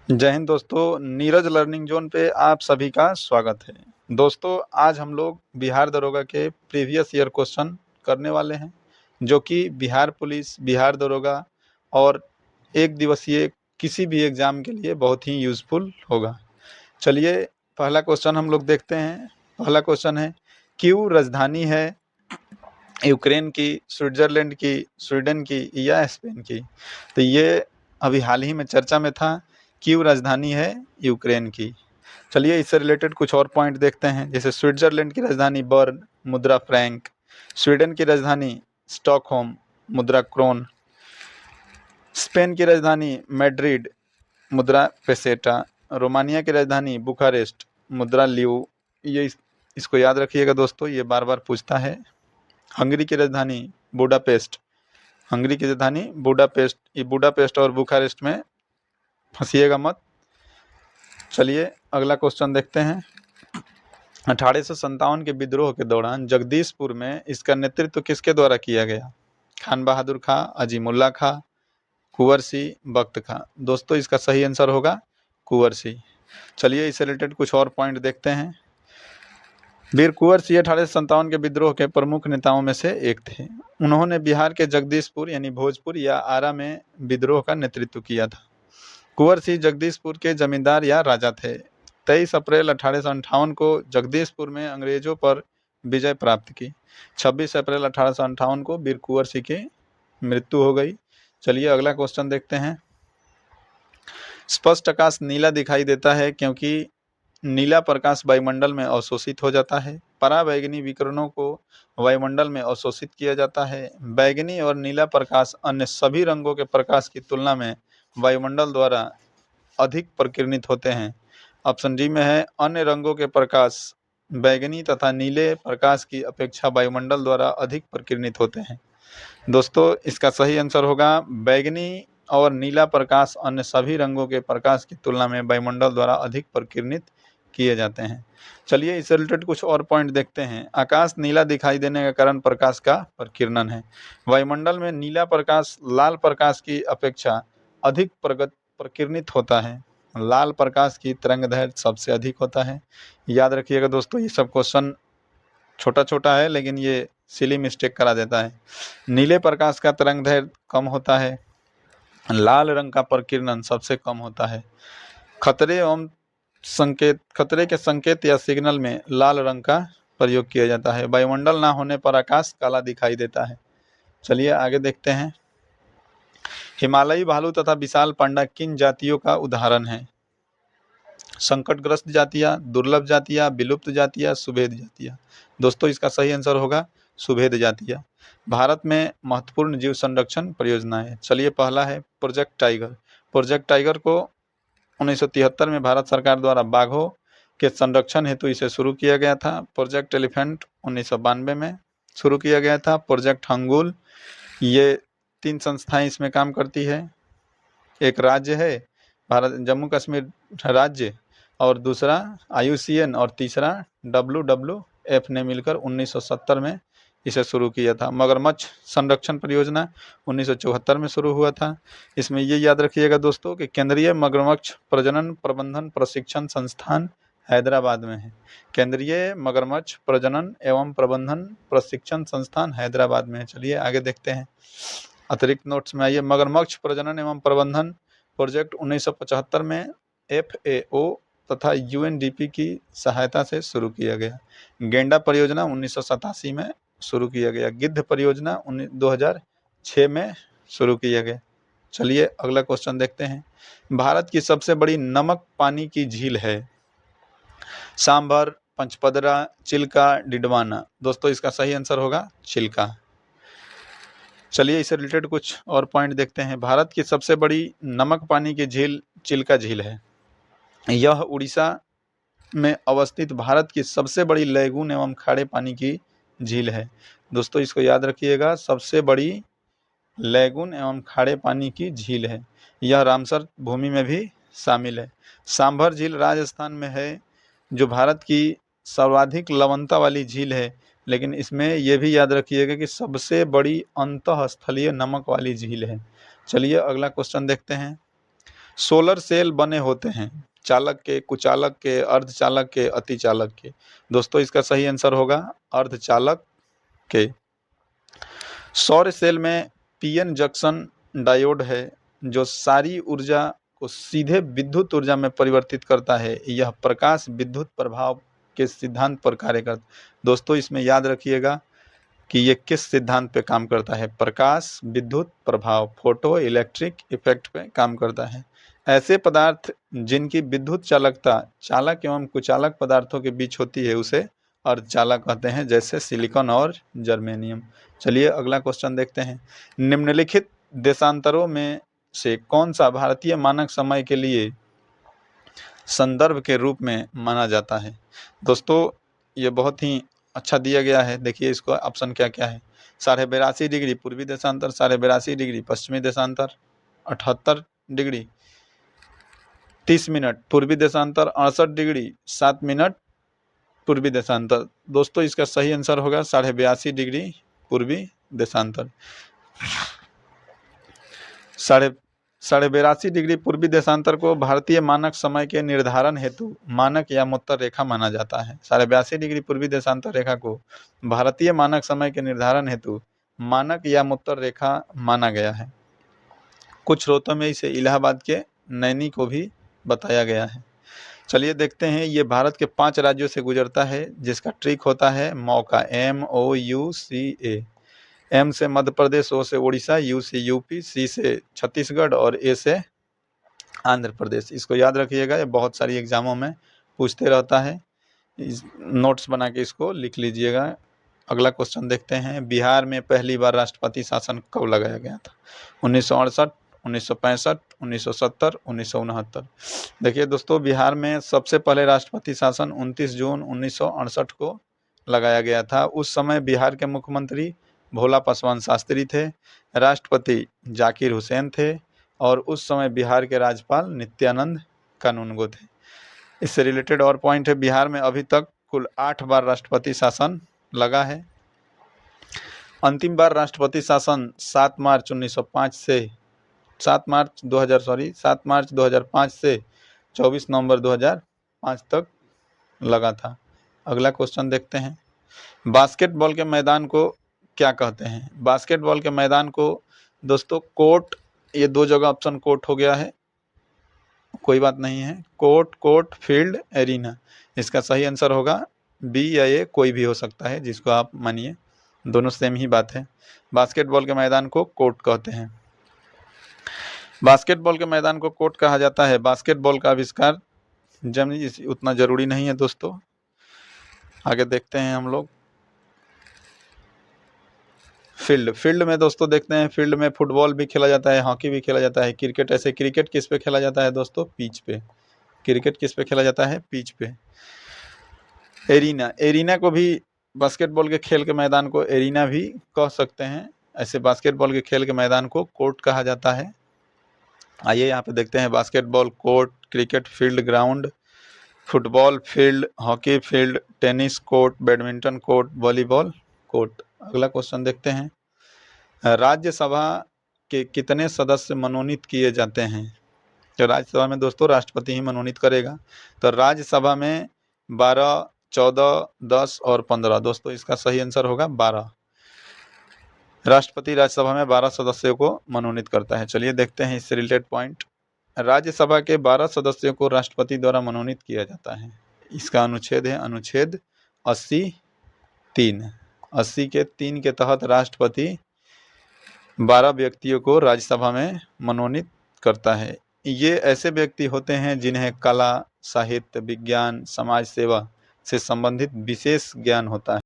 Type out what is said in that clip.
जय हिंद दोस्तों, Neeraj learning zone पे आप सभी का स्वागत है। दोस्तों, आज हम लोग बिहार दरोगा के प्रीवियस ईयर क्वेश्चन करने वाले हैं, जो कि बिहार पुलिस, बिहार दरोगा और एक दिवसीय किसी भी एग्ज़ाम के लिए बहुत ही यूज़फुल होगा। चलिए, पहला क्वेश्चन हम लोग देखते हैं। पहला क्वेश्चन है, क्यों राजधानी है यूक्रेन की, स्विट्ज़रलैंड की, स्वीडन की या स्पेन की? तो ये अभी हाल ही में चर्चा में था, कीव राजधानी है यूक्रेन की। चलिए इससे रिलेटेड कुछ और पॉइंट देखते हैं। जैसे स्विट्ज़रलैंड की राजधानी बर्न, मुद्रा फ्रैंक। स्वीडन की राजधानी स्टॉकहोम, मुद्रा क्रोन। स्पेन की राजधानी मैड्रिड, मुद्रा पेसेटा। रोमानिया की राजधानी बुखारेस्ट, मुद्रा लिव। ये इसको याद रखिएगा दोस्तों, ये बार बार पूछता है। हंगरी की राजधानी बुडापेस्ट, हंगरी की राजधानी बुडापेस्ट। ये बुडापेस्ट और बुखारेस्ट में फंसिएगा मत। चलिए अगला क्वेश्चन देखते हैं। 1857 के विद्रोह के दौरान जगदीशपुर में इसका नेतृत्व किसके द्वारा किया गया? खान बहादुर खां, अजीमुल्ला खां, कुंवर सिंह, बख्त खां। दोस्तों इसका सही आंसर होगा कुंवर सिंह। चलिए इससे रिलेटेड कुछ और पॉइंट देखते हैं। वीर कुंवर सिंह 1857 के विद्रोह के प्रमुख नेताओं में से एक थे। उन्होंने बिहार के जगदीशपुर यानी भोजपुर या आरा में विद्रोह का नेतृत्व किया था। कुंवर सिंह जगदीशपुर के जमींदार या राजा थे। 23 अप्रैल 1858 को जगदीशपुर में अंग्रेजों पर विजय प्राप्त की। 26 अप्रैल 1858 को वीर कुंवर सिंह की मृत्यु हो गई। चलिए अगला क्वेश्चन देखते हैं। स्पष्ट आकाश नीला दिखाई देता है क्योंकि नीला प्रकाश वायुमंडल में अवशोषित हो जाता है। पराबैंगनी विकिरणों को वायुमंडल में अवशोषित किया जाता है। बैगनी और नीला प्रकाश अन्य सभी रंगों के प्रकाश की तुलना में वायुमंडल द्वारा अधिक प्रकीर्णित होते हैं। ऑप्शन डी में है, अन्य रंगों के प्रकाश बैगनी तथा नीले प्रकाश की अपेक्षा वायुमंडल द्वारा अधिक प्रकीर्णित होते हैं। दोस्तों इसका सही आंसर होगा बैगनी और नीला प्रकाश अन्य सभी रंगों के प्रकाश की तुलना में वायुमंडल द्वारा अधिक प्रकीर्णित किए जाते हैं। चलिए इससे रिलेटेड कुछ और पॉइंट देखते हैं। आकाश नीला दिखाई देने का कारण प्रकाश का प्रकीर्णन है। वायुमंडल में नीला प्रकाश लाल प्रकाश की अपेक्षा अधिक प्रकीर्णित होता है। लाल प्रकाश की तरंगदैर्घ्य सबसे अधिक होता है। याद रखिएगा दोस्तों, ये सब क्वेश्चन छोटा छोटा है लेकिन ये सिली मिस्टेक करा देता है। नीले प्रकाश का तरंगदैर्घ्य कम होता है। लाल रंग का प्रकीर्णन सबसे कम होता है। खतरे के संकेत या सिग्नल में लाल रंग का प्रयोग किया जाता है। वायुमंडल ना होने पर आकाश काला दिखाई देता है। चलिए आगे देखते हैं। हिमालयी भालू तथा विशाल पांडा किन जातियों का उदाहरण है? संकटग्रस्त जातियां, दुर्लभ जातियां, विलुप्त जातियां, सुभेद जातियां। दोस्तों इसका सही आंसर होगा सुभेद जातियां। भारत में महत्वपूर्ण जीव संरक्षण परियोजनाएं। चलिए पहला है प्रोजेक्ट टाइगर। प्रोजेक्ट टाइगर को 1973 में भारत सरकार द्वारा बाघों के संरक्षण हेतु इसे शुरू किया गया था। प्रोजेक्ट एलिफेंट 1992 में शुरू किया गया था। प्रोजेक्ट हंगुल, ये 3 संस्थाएं इसमें काम करती है। एक राज्य है भारत जम्मू कश्मीर राज्य, और दूसरा IUCN, और तीसरा WWF ने मिलकर 1970 में इसे शुरू किया था। मगरमच्छ संरक्षण परियोजना 1974 में शुरू हुआ था। इसमें ये याद रखिएगा दोस्तों कि केंद्रीय मगरमच्छ प्रजनन प्रबंधन प्रशिक्षण संस्थान हैदराबाद में है। केंद्रीय मगरमच्छ प्रजनन एवं प्रबंधन प्रशिक्षण संस्थान हैदराबाद में है। चलिए आगे देखते हैं। अतिरिक्त नोट्स में आइए। मगरमच्छ प्रजनन एवं प्रबंधन प्रोजेक्ट 1975 में FAO तथा UNDP की सहायता से शुरू किया गया। गेंडा परियोजना 1987 में शुरू किया गया। गिद्ध परियोजना 2006 में शुरू किया गया। चलिए अगला क्वेश्चन देखते हैं। भारत की सबसे बड़ी नमक पानी की झील है? सांभर, पंचपदरा, चिल्का, डिडवाना। दोस्तों इसका सही आंसर होगा चिल्का। चलिए इससे रिलेटेड कुछ और पॉइंट देखते हैं। भारत की सबसे बड़ी नमक पानी की झील चिल्का झील है। यह उड़ीसा में अवस्थित भारत की सबसे बड़ी लैगून एवं खारे पानी की झील है। दोस्तों इसको याद रखिएगा, सबसे बड़ी लैगून एवं खारे पानी की झील है। यह रामसर भूमि में भी शामिल है। सांभर झील राजस्थान में है, जो भारत की सर्वाधिक लवणता वाली झील है, लेकिन इसमें यह भी याद रखिएगा कि सबसे बड़ी अंतःस्थलीय नमक वाली झील है। चलिए अगला क्वेश्चन देखते हैं। सोलर सेल बने होते हैं चालक के, कुचालक के, अर्धचालक के, अतिचालक के। दोस्तों इसका सही आंसर होगा अर्धचालक के। सौर सेल में पीएन जंक्शन डायोड है जो सारी ऊर्जा को सीधे विद्युत ऊर्जा में परिवर्तित करता है। यह प्रकाश विद्युत प्रभाव के सिद्धांत पर कार्य करता है। दोस्तों इसमें याद रखिएगा कि ये किस सिद्धांत पे काम करता है। प्रकाश विद्युत प्रभाव, फोटो इलेक्ट्रिक इफेक्ट पे काम करता है। ऐसे पदार्थ जिनकी विद्युत चालकता चालक एवं कुचालक पदार्थों के बीच होती है उसे अर्धचालक कहते हैं, जैसे सिलिकॉन और जर्मेनियम। चलिए अगला क्वेश्चन देखते हैं। निम्नलिखित देशांतरों में से कौन सा भारतीय मानक समय के लिए संदर्भ के रूप में माना जाता है। दोस्तों ये बहुत ही अच्छा दिया गया है, देखिए इसको ऑप्शन क्या क्या है। 82.5 डिग्री पूर्वी देशांतर, 82.5 डिग्री पश्चिमी देशांतर, 78 डिग्री 30 मिनट पूर्वी देशांतर, 68 डिग्री 7 मिनट पूर्वी देशांतर। दोस्तों इसका सही आंसर होगा 82.5 डिग्री पूर्वी देशांतर। 82.5 डिग्री पूर्वी देशांतर को भारतीय मानक समय के निर्धारण हेतु मानक या मुत्तर रेखा माना जाता है। 82.5 डिग्री पूर्वी देशांतर रेखा को भारतीय मानक समय के निर्धारण हेतु मानक या मुत्तर रेखा माना गया है। कुछ स्रोतों में इसे इलाहाबाद के नैनी को भी बताया गया है। चलिए देखते हैं, ये भारत के 5 राज्यों से गुजरता है जिसका ट्रिक होता है मौका, MOUCA। एम से मध्य प्रदेश, ओ से उड़ीसा, यू से यूपी, सी से छत्तीसगढ़ और ए से आंध्र प्रदेश। इसको याद रखिएगा, ये बहुत सारी एग्जामों में पूछते रहता है। नोट्स बना के इसको लिख लीजिएगा। अगला क्वेश्चन देखते हैं। बिहार में पहली बार राष्ट्रपति शासन कब लगाया गया था। 1968, 1965, 1970, 1969। देखिए दोस्तों बिहार में सबसे पहले राष्ट्रपति शासन 29 जून 1968 को लगाया गया था। उस समय बिहार के मुख्यमंत्री भोला पासवान शास्त्री थे, राष्ट्रपति जाकिर हुसैन थे और उस समय बिहार के राज्यपाल नित्यानंद कानूनगो थे। इससे रिलेटेड और पॉइंट है, बिहार में अभी तक कुल 8 बार राष्ट्रपति शासन लगा है। अंतिम बार राष्ट्रपति शासन 7 मार्च 2005 से 7 मार्च 2005 से 24 नवंबर 2005 तक लगा था। अगला क्वेश्चन देखते हैं। बास्केटबॉल के मैदान को क्या कहते हैं। बास्केटबॉल के मैदान को दोस्तों कोर्ट, ये 2 जगह ऑप्शन कोर्ट हो गया है, कोई बात नहीं है। Court, field, arena. इसका सही आंसर होगा बी या ए, कोई भी हो सकता है जिसको आप मानिए, दोनों सेम ही बात है। बास्केटबॉल के मैदान को कोर्ट कहते हैं। बास्केटबॉल के मैदान को कोर्ट कहा जाता है। बास्केटबॉल का आविष्कार उतना जरूरी नहीं है दोस्तों। आगे देखते हैं हम लोग। फील्ड में दोस्तों देखते हैं, फील्ड में फुटबॉल भी खेला जाता है, हॉकी भी खेला जाता है, क्रिकेट। ऐसे क्रिकेट किस पे खेला जाता है दोस्तों, पिच पे। क्रिकेट किस पे खेला जाता है, पिच पे। एरिना को भी बास्केटबॉल के खेल के मैदान को एरिना भी कह सकते हैं। ऐसे बास्केटबॉल के खेल के मैदान को कोर्ट कहा जाता है। आइए यहाँ पे देखते हैं। Basketball court, cricket field ground, football field, hockey field, tennis court, badminton court, volleyball court. अगला क्वेश्चन देखते हैं। राज्यसभा के कितने सदस्य मनोनीत किए जाते हैं। तो राज्यसभा में दोस्तों राष्ट्रपति ही मनोनीत करेगा। तो राज्यसभा में 12, 14, 10 और 15। दोस्तों इसका सही आंसर होगा 12। राष्ट्रपति राज्यसभा में 12 सदस्यों को मनोनीत करता है। चलिए देखते हैं इससे रिलेटेड पॉइंट। राज्यसभा के 12 सदस्यों को राष्ट्रपति द्वारा मनोनीत किया जाता है। इसका अनुच्छेद है अनुच्छेद 80(3). 80 के 3 के तहत राष्ट्रपति 12 व्यक्तियों को राज्यसभा में मनोनीत करता है। ये ऐसे व्यक्ति होते हैं जिन्हें कला, साहित्य, विज्ञान, समाज सेवा से संबंधित विशेष ज्ञान होता है।